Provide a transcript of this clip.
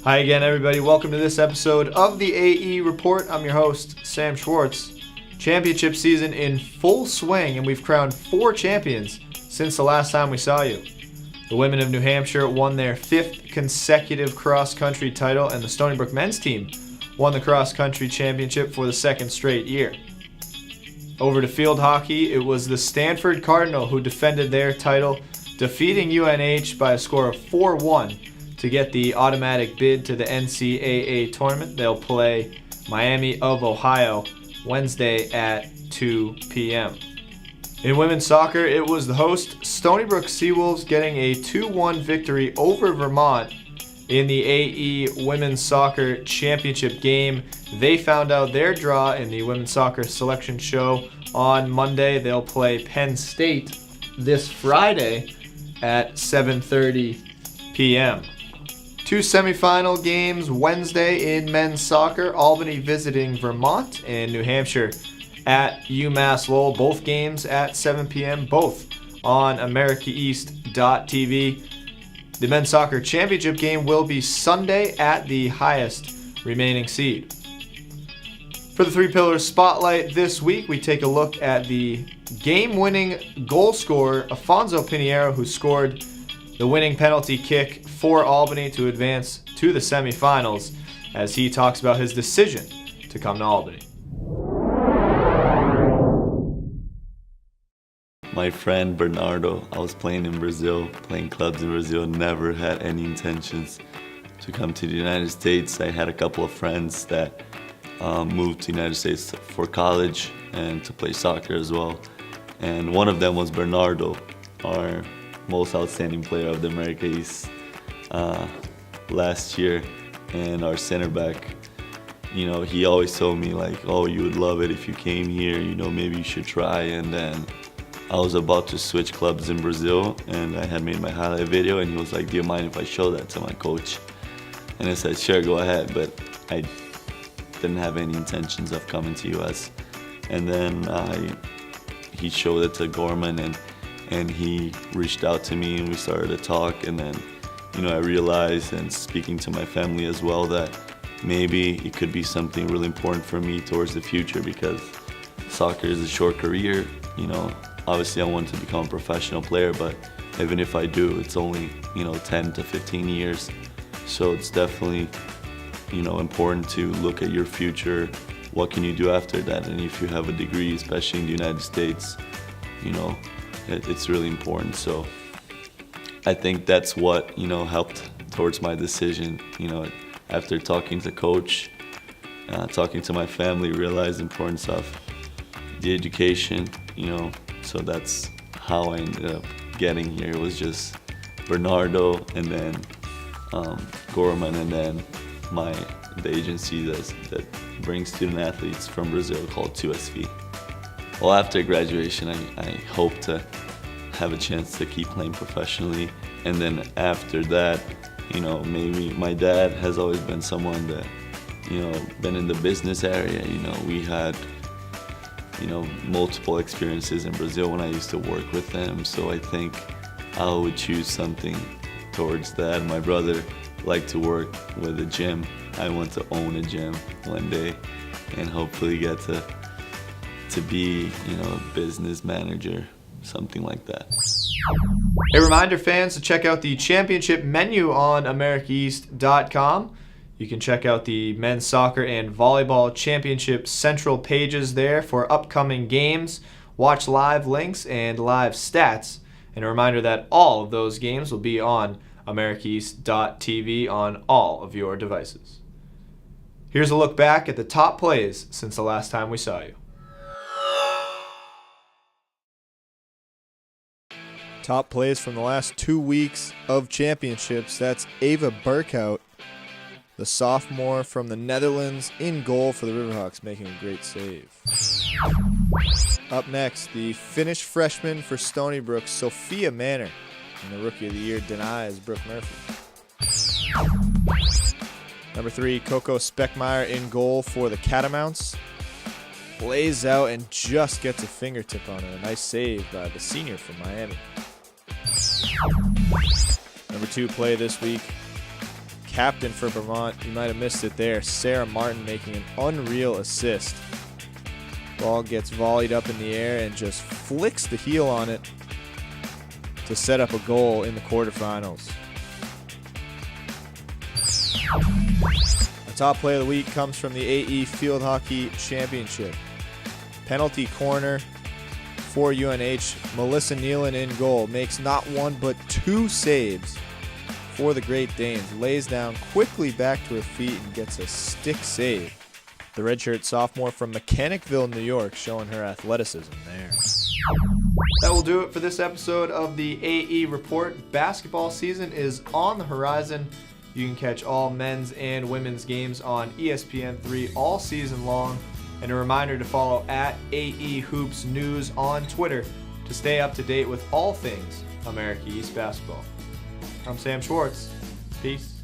Hi again, everybody. Welcome to this episode of the AE Report. I'm your host, Sam Schwartz. Championship season in full swing, and we've crowned 4 champions since the last time we saw you. The women of New Hampshire won their 5th consecutive cross-country title, and the Stony Brook men's team won the cross-country championship for the 2nd straight year. Over to field hockey, it was the Stanford Cardinal who defended their title, defeating UNH by a score of 4-1 to get the automatic bid to the NCAA tournament. They'll play Miami of Ohio Wednesday at 2 p.m. In women's soccer, it was the host Stony Brook Seawolves getting a 2-1 victory over Vermont in the AE Women's Soccer Championship game. They found out their draw in the Women's Soccer Selection Show on Monday. They'll play Penn State this Friday at 7:30 p.m. 2 semifinal games Wednesday in men's soccer. Albany visiting Vermont and New Hampshire at UMass Lowell. Both games at 7 p.m., both on AmericaEast.tv. The men's soccer championship game will be Sunday at the highest remaining seed. For the 3 Pillars Spotlight this week, we take a look at the game-winning goal scorer, Afonso Pinheiro, who scored the winning penalty kick for Albany to advance to the semifinals, as he talks about his decision to come to Albany. My friend Bernardo, I was playing in Brazil, playing clubs in Brazil, never had any intentions to come to the United States. I had a couple of friends that moved to the United States for college and to play soccer as well. And one of them was Bernardo, our most outstanding player of the America East last year, and our center back. You know, he always told me like, oh, you would love it if you came here, you know, maybe you should try. And then I was about to switch clubs in Brazil, and I had made my highlight video, and he was like, do you mind if I show that to my coach? And I said, sure, go ahead, but I didn't have any intentions of coming to US. And then he showed it to Gorman, and he reached out to me, and we started to talk. And then, you know, I realized, and speaking to my family as well, that maybe it could be something really important for me towards the future, because soccer is a short career. You know, obviously I want to become a professional player, but even if I do, it's only, you know, 10 to 15 years. So it's definitely, you know, important to look at your future. What can you do after that? And if you have a degree, especially in the United States, you know, it's really important. So I think that's what, you know, helped towards my decision. You know, after talking to coach, talking to my family, realized the importance of the education, you know. So that's how I ended up getting here. It was just Bernardo, and then Gorman, and then the agency that brings student athletes from Brazil called 2SV. Well, after graduation, I hope to have a chance to keep playing professionally. And then after that, you know, maybe my dad has always been someone that, you know, been in the business area. You know, we had, you know, multiple experiences in Brazil when I used to work with them. So I think I would choose something towards that. My brother liked to work with a gym. I want to own a gym one day and hopefully get to be, you know, a business manager, something like that. A reminder, fans, to check out the championship menu on AmericaEast.com. You can check out the men's soccer and volleyball championship central pages there for upcoming games, watch live links, and live stats. And a reminder that all of those games will be on AmericaEast.tv on all of your devices. Here's a look back at the top plays since the last time we saw you. Top plays from the last 2 weeks of championships. That's Ava Burkhout, the sophomore from the Netherlands, in goal for the Riverhawks, making a great save. Up next, the Finnish freshman for Stony Brook, Sophia Manor, and the Rookie of the Year denies Brooke Murphy. Number 3, Coco Speckmeyer in goal for the Catamounts. Lays out and just gets a fingertip on it. A nice save by the senior from Miami. Number 2 play this week. Captain for Vermont, you might have missed it there. Sarah Martin making an unreal assist. Ball gets volleyed up in the air and just flicks the heel on it to set up a goal in the quarterfinals. Our top play of the week comes from the AE Field Hockey Championship. Penalty corner for UNH. Melissa Nealon in goal. Makes not one but 2 saves for the Great Danes. Lays down quickly back to her feet and gets a stick save. The redshirt sophomore from Mechanicville, New York, showing her athleticism there. That will do it for this episode of the AE Report. Basketball season is on the horizon. You can catch all men's and women's games on ESPN3 all season long. And a reminder to follow at AE Hoops News on Twitter to stay up to date with all things America East basketball. I'm Sam Schwartz. Peace.